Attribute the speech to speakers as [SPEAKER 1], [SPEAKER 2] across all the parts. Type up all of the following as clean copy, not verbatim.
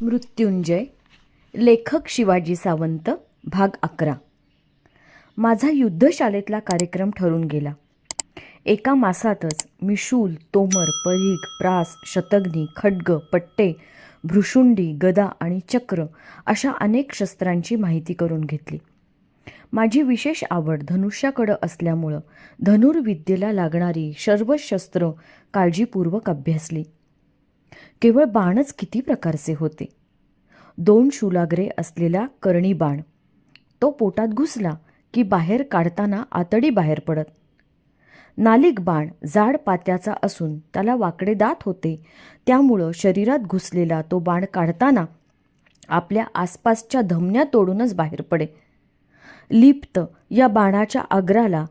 [SPEAKER 1] मृत्युंजय. लेखक शिवाजी सावंत. भाग 11. माझा युद्धशाळेतला कार्यक्रम ठरून गेला. एका मासातच मी शूल, तोमर, परीघ, प्रास, शतघ्नी, खड्ग, पट्टे, भ्रुशुंडी, गदा आणि चक्र अशा अनेक शस्त्रांची माहिती करून घेतली. माझी विशेष आवड धनुष्याकडं असल्यामुळं धनुर्विद्येला लागणारी सर्व शस्त्र काळजीपूर्वक अभ्यासली. केवळ बाणच किती प्रकारचे होते. 2 शूलाग्रे असलेला कर्णी बाण, तो पोटात घुसला की बाहेर काढताना आतडी बाहेर पडत. नालिक बाण जाड पात्याचा असून त्याला वाकडे दात होते, त्यामुळं शरीरात घुसलेला तो बाण काढताना आपल्या आसपासच्या धमन्या तोडूनच बाहेर पडे. लिप्त या बाणाच्या अग्राला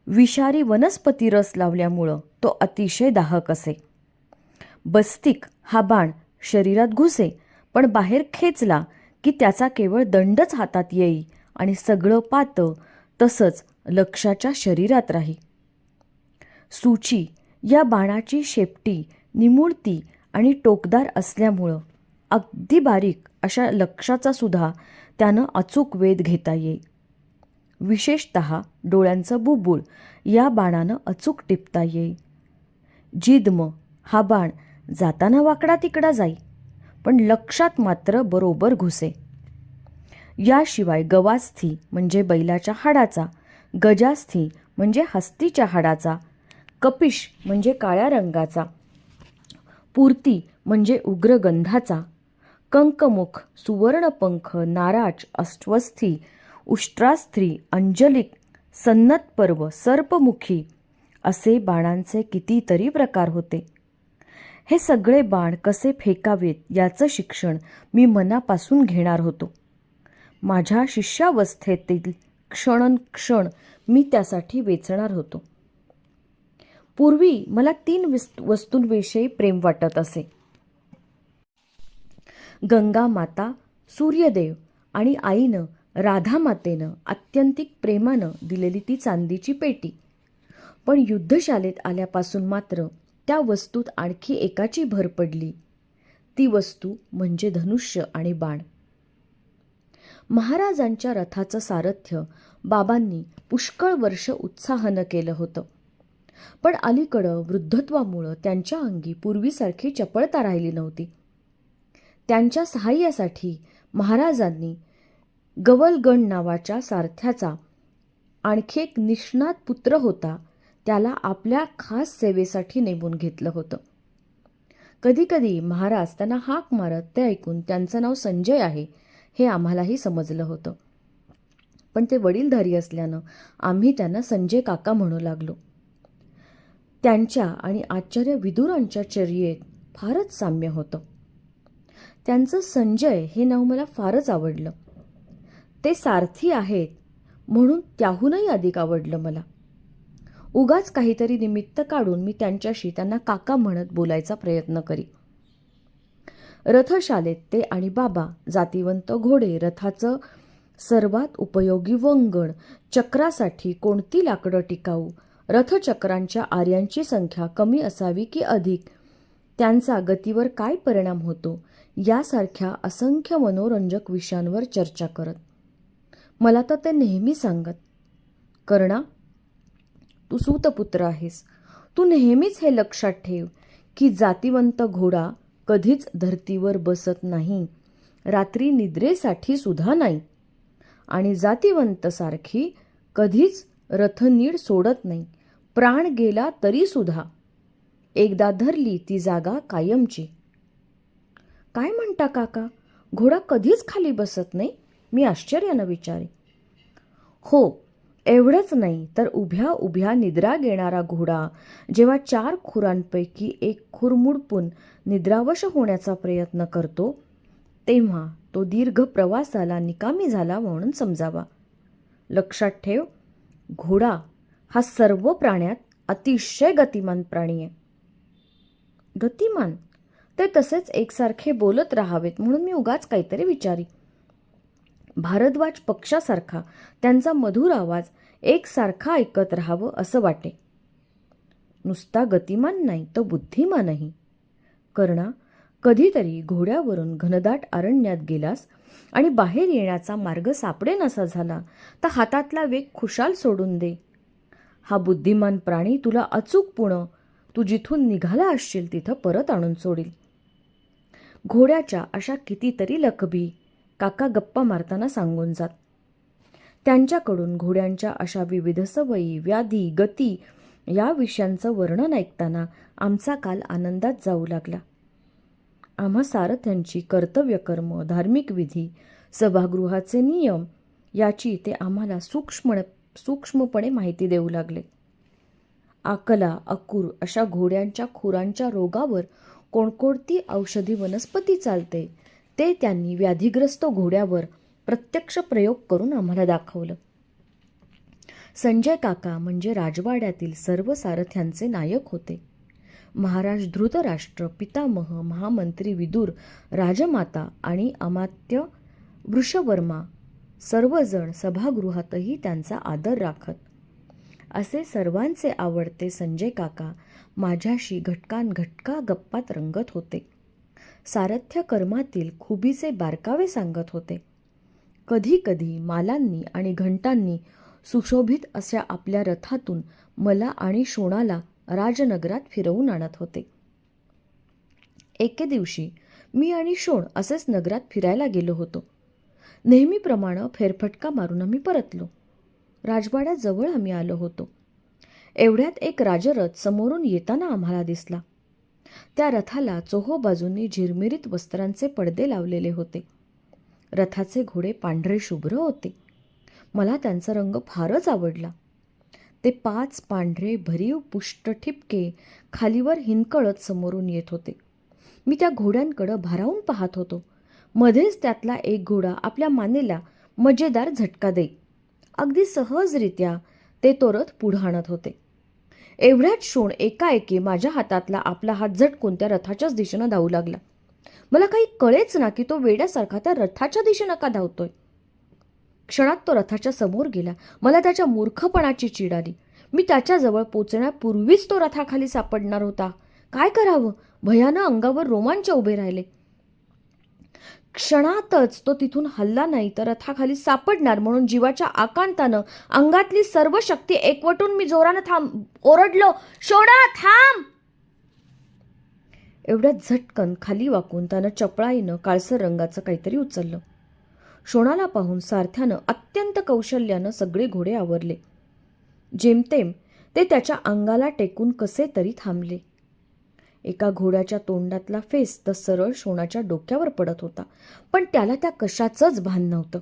[SPEAKER 1] विषारी वनस्पती रस लावल्यामुळं तो अतिशय दाहक असे. बस्तिक हा बाण शरीरात घुसे, पण बाहेर खेचला की त्याचा केवळ दंडच हातात येई आणि सगळं पातं तसंच लक्ष्याच्या शरीरात राही. सूची या बाणाची शेपटी निमुळती आणि टोकदार असल्यामुळं अगदी बारीक अशा लक्ष्याचा सुद्धा त्यानं अचूक वेध घेता येई. विशेषतः डोळ्यांचं बुबुळ या बाणानं अचूक टिपता येई. जिद्म हा बाण जाताना वाकडा तिकडा जाई, पण लक्षात मात्र बरोबर घुसे. याशिवाय गवास्थी म्हणजे बैलाच्या हाडाचा, गजास्थी म्हणजे हस्तीच्या हाडाचा, कपिश म्हणजे काळ्या रंगाचा, पूर्ती म्हणजे उग्र गंधाचा, कंकमुख, सुवर्णपंख, नाराज, अश्वस्थी, उष्ट्रास्थी, अंजलिक, सन्नतपर्व, सर्पमुखी असे बाणांचे कितीतरी प्रकार होते. हे सगळे बाण कसे फेकावेत याचं शिक्षण मी मनापासून घेणार होतो. माझ्या शिष्यावस्थेतील क्षणोक्षण मी त्यासाठी वेचणार होतो. पूर्वी मला 3 वस्तूंविषयी प्रेम वाटत असे. गंगा माता, सूर्यदेव आणि आईनं, राधा मातेनं आत्यंतिक प्रेमानं दिलेली ती चांदीची पेटी. पण युद्धशाळेत आल्यापासून मात्र त्या वस्तूत आणखी एकाची भर पडली. ती वस्तू म्हणजे धनुष्य आणि बाण. महाराजांच्या रथाचं सारथ्य बाबांनी पुष्कळ वर्ष उत्साहानं केलं होतं. पण अलीकडं वृद्धत्वामुळं त्यांच्या अंगी पूर्वीसारखी चपळता राहिली नव्हती. त्यांच्या सहाय्यासाठी महाराजांनी गवलगण नावाच्या सारथ्याचा आणखी एक निष्णात पुत्र होता, त्याला आपल्या खास सेवेसाठी नेमून घेतलं होतं. कधीकधी महाराज त्यांना हाक मारत ते ऐकून त्यांचं नाव संजय आहे हे आम्हालाही समजलं होतं. पण ते वडीलधारी असल्यानं आम्ही त्यांना संजय काका म्हणू लागलो. त्यांच्या आणि आचार्य विदुरांच्या चर्येत फारच साम्य होतं. त्यांचं संजय हे नाव मला फारच आवडलं. ते सारथी आहेत म्हणून त्याहूनही अधिक आवडलं मला. उगाच काहीतरी निमित्त काढून मी त्यांच्याशी त्यांना काका म्हणत बोलायचा प्रयत्न करी. रथशालेत ते आणि बाबा जातिवंत घोडे, रथाचं सर्वात उपयोगी वंगण, चक्रासाठी कोणती लाकडं टिकाऊ, रथचक्रांच्या आऱ्यांची संख्या कमी असावी की अधिक, त्यांचा गतीवर काय परिणाम होतो यासारख्या असंख्य मनोरंजक विषयांवर चर्चा करत. मला तर ते नेहमी सांगत, कर्णा, तू सूतपुत्र आहेस. तू नेहमीच हे लक्षात ठेव की जातिवंत घोडा कधीच धर्तीवर बसत नाही, रात्री निद्रेसाठी सुद्धा नाही, आणि जातिवंत सारखी कधीच रथ नीड सोडत नाही. प्राण गेला तरी सुद्धा एकदा धरली ती जागा कायमची. काय म्हणता काका, घोडा कधीच खाली बसत नाही? मी आश्चर्यानं विचारे. हो, एवढंच नाही तर उभ्या उभ्या निद्रा घेणारा घोडा जेव्हा 4 खुरांपैकी एक खूर मुडपून निद्रावश होण्याचा प्रयत्न करतो, तेव्हा तो दीर्घ प्रवासाला निकामी झाला म्हणून समजावा. लक्षात ठेव, घोडा हा सर्व प्राण्यात अतिशय गतिमान प्राणी आहे. गतिमान? ते तसेच एकसारखे बोलत राहावेत म्हणून मी उगाच काहीतरी विचारी. भारद्वाज पक्षासारखा त्यांचा मधुर आवाज एकसारखा ऐकत राहावं असं वाटे. नुसता गतिमान नाही तर बुद्धिमानही. कर्णा, कधीतरी घोड्यावरून घनदाट अरण्यात गेलास आणि बाहेर येण्याचा मार्ग सापडेनासा झाला तर हातातला वेग खुशाल सोडून दे. हा बुद्धिमान प्राणी तुला अचूक पुणे तू जिथून निघाला असशील तिथं परत आणून सोडील. घोड्याच्या अशा कितीतरी लकबी काका गप्पा मारताना सांगून जात. त्यांच्याकडून घोड्यांच्या अशा विविध सवयी, व्याधी, गती या विषयांचं वर्णन ऐकताना आमचा काल आनंदात जाऊ लागला. आम्हा सारथ्यांची कर्तव्यकर्म, धार्मिक विधी, सभागृहाचे नियम याची ते आम्हाला सूक्ष्मपणे माहिती देऊ लागले. आकला, अकूर अशा घोड्यांच्या खुरांच्या रोगावर कोणकोणती औषधी वनस्पती चालते ते त्यांनी व्याधिग्रस्त घोड्यावर प्रत्यक्ष प्रयोग करून आम्हाला दाखवलं. संजय काका म्हणजे राजवाड्यातील सर्व सारथ्यांचे नायक होते. महाराज धृतराष्ट्र, पितामह, महामंत्री विदुर, राजमाता आणि अमात्य वृषवर्मा सर्वजण सभागृहातही त्यांचा आदर राखत. असे सर्वांचे आवडते संजय काका माझ्याशी घटका गप्पात रंगत होते. सारथ्य कर्मातील खुबीचे बारकावे सांगत होते. कधी कधी मालांनी आणि घंटांनी सुशोभित अशा आपल्या रथातून मला आणि शोणाला राजनगरात फिरवून आणत होते. एके दिवशी मी आणि शोण असेच नगरात फिरायला गेलो होतो. नेहमीप्रमाणे फेरफटका मारून आम्ही परतलो. राजवाड्याजवळ आम्ही आलो होतो. एवढ्यात एक राजरथ समोरून येताना आम्हाला दिसला. त्या रथाला चोहोबाजूंनी झिरमिरीत वस्त्रांचे पडदे लावलेले होते. रथाचे घोडे पांढरे शुभ्र होते. मला त्यांचा रंग फारच आवडला. ते 5 पांढरे भरीव पुष्ट ठिपके खालीवर हिंकळत समोरून येत होते. मी त्या घोड्यांकडं भारावून पाहत होतो. मध्येच त्यातला एक घोडा आपल्या मानेला मजेदार झटका देई. अगदी सहजरित्या ते तो रथ पुढं आणत होते. एवढ्यात शोण एकाएकी माझ्या हातातला आपला हात झटकून त्या रथाच्याच दिशेनं धावू लागला. मला काही कळेच ना की तो वेड्यासारखा त्या रथाच्या दिशेनं का धावतोय. क्षणात तो रथाच्या समोर गेला. मला त्याच्या मूर्खपणाची चीड आली. मी त्याच्याजवळ पोचण्यापूर्वीच तो रथाखाली सापडणार होता. काय करावं, भयानं अंगावर रोमांच उभे राहिले. क्षणातच तो तिथून हलला नाही तर रथाखाली सापडणार म्हणून जीवाच्या आकांतानं अंगातली सर्व शक्ती एकवटून मी जोरानं ओरडलो, शोणा थांब. एवढ्यात झटकन खाली वाकून त्यानं चपळाईनं काळसर रंगाचं काहीतरी उचललं. शोणाला पाहून सारथ्यानं अत्यंत कौशल्यानं सगळे घोडे आवरले. जेमतेम ते त्याच्या अंगाला टेकून कसे तरी थांबले. एका घोड्याच्या तोंडातला फेस तर सरळ शोणाच्या डोक्यावर पडत होता, पण त्याला त्या कशाचंच भान नव्हतं.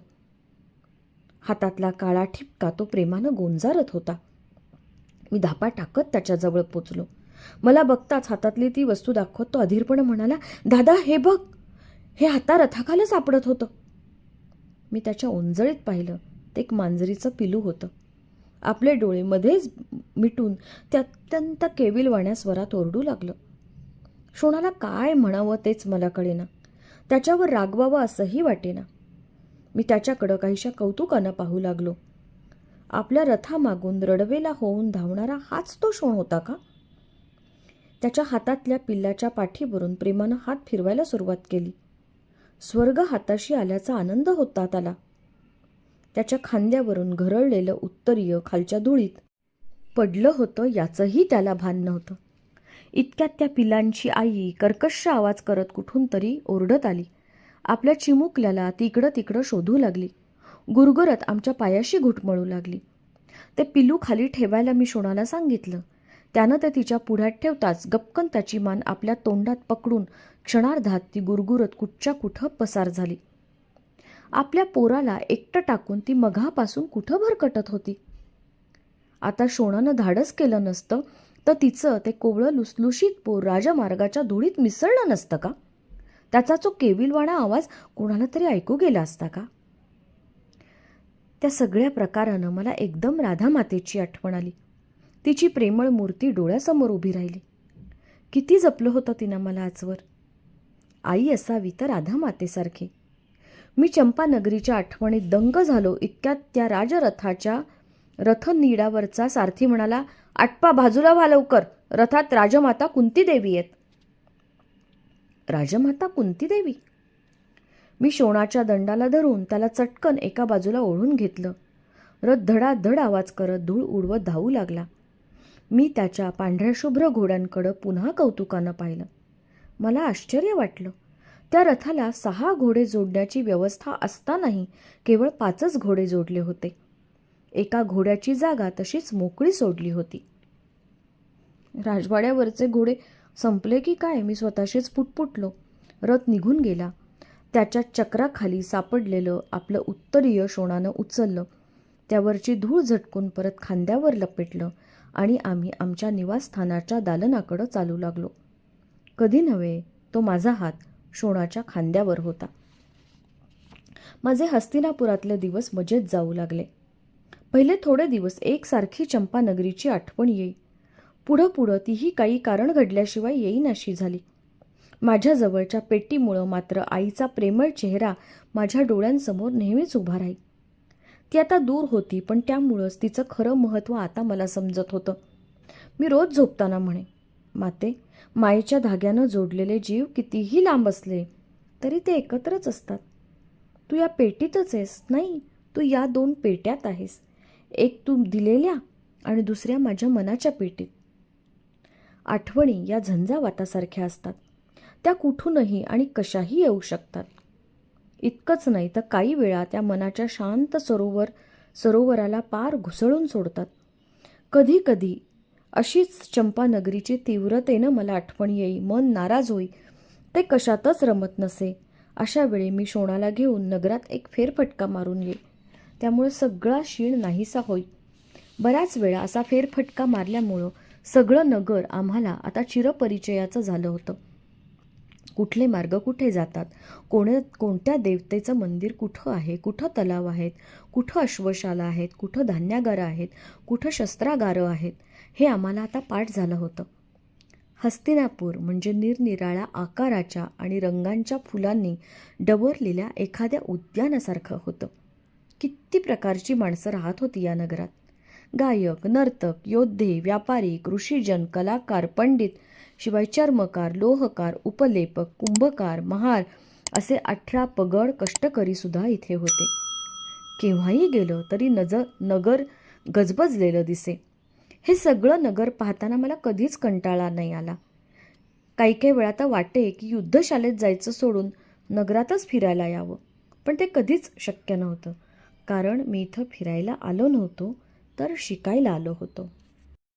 [SPEAKER 1] हातातला काळा ठिपका तो प्रेमानं गोंजारत होता. मी धापा टाकत त्याच्याजवळ पोचलो. मला बघताच हातातली ती वस्तू दाखवत तो अधीरपणे म्हणाला, दादा हे बघ, हे आता रथाखाली सापडत होतं. मी त्याच्या ओंजळीत पाहिलं. ते एक मांजरीचं पिलू होतं. आपले डोळे मध्येच मिटून ते अत्यंत केविलवाण्या स्वरात ओरडू लागलं. शोणाला काय म्हणावं तेच मला कळेना. त्याच्यावर रागवावं असंही वाटेना. मी त्याच्याकडं काहीशा कौतुकानं पाहू लागलो. आपल्या रथामागून रडवेला होऊन धावणारा हाच तो शोण होता का? त्याच्या हातातल्या पिल्लाच्या पाठीवरून प्रेमानं हात फिरवायला सुरुवात केली. स्वर्ग हाताशी आल्याचा आनंद होता त्याला. त्याच्या खांद्यावरून घरळलेलं उत्तरीय खालच्या धुळीत पडलं होतं याचंही त्याला भान नव्हतं. इतक्यात त्या पिलांची आई कर्कश आवाज करत कुठून तरी ओरडत आली. आपल्या चिमुकल्याला तिकडं तिकडं शोधू लागली. गुरगुरत आमच्या पायाशी घुटमळू लागली. ते पिलू खाली ठेवायला मी शोणाला सांगितलं. त्यानं ते तिच्या पुढ्यात ठेवताच गपकन त्याची मान आपल्या तोंडात पकडून क्षणार्धात ती गुरगुरत कुठच्या कुठं पसार झाली. आपल्या पोराला एकटं टाकून ती मघापासून कुठं भरकटत होती. आता शोणानं धाडस केलं नसतं तर तिचं ते कोवळं लुसलुशीत पोर राजमार्गाच्या धुळीत मिसळलं नसतं का? त्याचा जो केविलवाणा आवाज कोणाला तरी ऐकू गेला असता का? त्या सगळ्या प्रकारानं मला एकदम राधामातेची आठवण आली. तिची प्रेमळ मूर्ती डोळ्यासमोर उभी राहिली. किती जपलं होतं तिनं मला आजवर. आई असावी तर राधामातेसारखी. मी चंपानगरीच्या आठवणीत दंग झालो. इतक्यात त्या राजरथाच्या रथनीडावरचा सारथी म्हणाला, आटपा बाजूला व्हा लवकर, रथात राजमाता कुंती देवी आहेत. राजमाता कुंतीदेवी. मी शोणाच्या दंडाला धरून त्याला चटकन एका बाजूला ओढून घेतलं. रथ धडाधड आवाज करत धूळ उडवत धावू लागला. मी त्याच्या पांढऱ्या शुभ्र घोड्यांकडं पुन्हा कौतुकानं पाहिलं. मला आश्चर्य वाटलं. त्या रथाला 6 घोडे जोडण्याची व्यवस्था असतानाही केवळ 5च घोडे जोडले होते. एका घोड्याची जागा तशीच मोकळी सोडली होती. राजवाड्यावरचे घोडे संपले की काय, मी स्वतःशीच पुटपुटलो. रथ निघून गेला. त्याच्या चक्राखाली सापडलेलं आपलं उत्तरीय शोणानं उचललं. त्यावरची धूळ झटकून परत खांद्यावर लपेटलं आणि आम्ही आमच्या निवासस्थानाच्या दालनाकडं चालू लागलो. कधी नव्हे तो माझा हात शोणाच्या खांद्यावर होता. माझे हस्तिनापुरातले दिवस मजेत जाऊ लागले. पहिले थोडे दिवस एकसारखी चंपानगरीची आठवण येई. पुढं पुढं तीही काही कारण घडल्याशिवाय येईनाशी झाली. माझ्या जवळच्या पेटीमुळं मात्र आईचा प्रेमळ चेहरा माझ्या डोळ्यांसमोर नेहमीच उभा राही. ती आता दूर होती, पण त्यामुळंच तिचं खरं महत्त्व आता मला समजत होतं. मी रोज झोपताना म्हणे, माते, मायेच्या धाग्यानं जोडलेले जीव कितीही लांब असले तरी ते एकत्रच असतात. तू या पेटीतच आहेस. नाही, तू या 2 पेट्यात आहेस. एक तू दिलेल्या आणि दुसऱ्या माझ्या मनाच्या पेटीत. आठवणी या झंझावातासारख्या असतात. त्या कुठूनही आणि कशाही येऊ शकतात. इतकंच नाही तर काही वेळा त्या मनाच्या शांत सरोवराला पार घुसळून सोडतात. कधी कधी अशीच चंपानगरीची तीव्रतेनं मला आठवण येई. मन नाराज होई. ते कशातच रमत नसे. अशा वेळी मी शोणाला घेऊन नगरात एक फेरफटका मारून येई. त्यामुळे सगळा शीण नाहीसा होई. बऱ्याच वेळा असा फेरफटका मारल्यामुळं सगळं नगर आम्हाला आता चिरपरिचयाचं झालं होतं. कुठले मार्ग कुठे जातात, कोणत्या देवतेचं मंदिर कुठं आहे, कुठं तलाव आहेत, कुठं अश्वशाला आहेत, कुठं धान्यागारं आहेत, कुठं शस्त्रागारं आहेत, हे आम्हाला आता पाठ झालं होतं. हस्तिनापूर म्हणजे निरनिराळ्या आकाराच्या आणि रंगांच्या फुलांनी डवरलेल्या एखाद्या उद्यानासारखं होतं. किती प्रकारची माणसं राहत होती या नगरात. गायक, नर्तक, योद्धे, व्यापारी, ऋषीजन, कलाकार, पंडित, शिवाय चर्मकार, लोहकार, उपलेपक, कुंभकार, महार असे 18 पगड कष्टकरीसुद्धा इथे होते. केव्हाही गेलं तरी नगर गजबजलेलं दिसे. हे सगळं नगर पाहताना मला कधीच कंटाळा नाही आला. काही वेळा तर वाटे की युद्धशाळेत जायचं सोडून नगरातच फिरायला यावं. पण ते कधीच शक्य नव्हतं. कारण मी इथं फिरायला आलो नव्हतो, तर शिकायला आलो होतो.